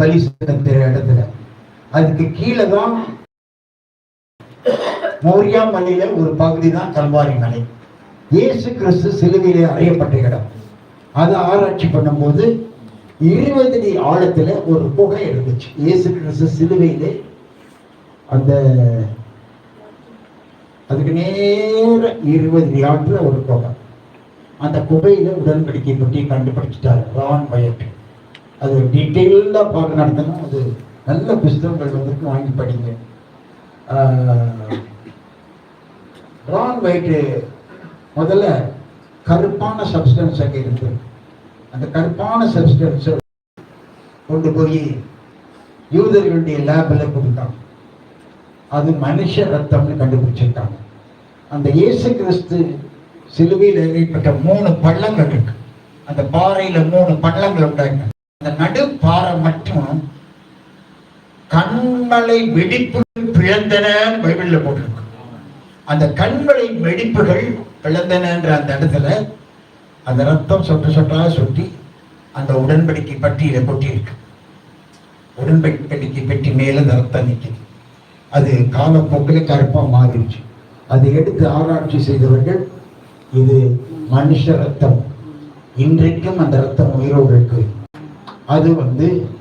பலி செலுத்துற இடத்துல. அதுக்கு கீழே தான் மோரியா மலையில ஒரு பகுதி தான் கல்வாரி மலை. இயேசு கிறிஸ்து சிலுவையிலே அறையப்பட்ட இடம். அதை ஆராய்ச்சி பண்ணும்போது 20 அடி ஆழத்துல ஒரு குகை இருந்துச்சு. இயேசு கிறிஸ்து சிலுவையிலே அந்த அதுக்கு நேர 20 அடி ஆழத்துல ஒரு குகை. அந்த குகையில உடன்படிக்கை பற்றி கண்டுபிடிச்சிட்டாரு ரான் வயட். அது டீட்டெயிலாக பார்க்க நடத்தணும். அது நல்ல புஸ்தகங்கள் வந்துட்டு வாங்கி படிங்க. ரான் வயட் முதல்ல கருப்பான சப்ஸ்டன்ஸ் அங்கே இருக்கு. அந்த கருப்பான சப்ஸ்டன்ஸை கொண்டு போய் யூதர்களுடைய லேபில் கொடுத்தாங்க. அது மனுஷ ரத்தம்னு கண்டுபிடிச்சிருக்காங்க. அந்த இயேசு கிறிஸ்து சிலுவையில் ஏற்பட்ட 3 பள்ளங்கள் இருக்கு. அந்த பாறையில 3 பள்ளங்கள் உண்டாங்க. அந்த நடு பாறை மட்டும் கண்மலை வெடிப்புகள் பிளந்தன பைபிள்ல போட்டிருக்கு. அந்த கண்மலை வெடிப்புகள் பிளந்தனன்ற அந்த இடத்துல அந்த ரத்தம் சொட்டு சொட்டா சொட்டி அந்த உடன்படிக்கை பட்டியலை கொட்டி இருக்கு. உடன்படிக்கை பெட்டி மேல அந்த ரத்தம் நிற்குது. அது காலப்போக்கில் கருப்பா மாறிடுச்சு. அதை எடுத்து ஆராய்ச்சி செய்தவர்கள் இது மனுஷ ரத்தம், இன்றைக்கும் அந்த ரத்தம் உயிரோடு இருக்கு. அது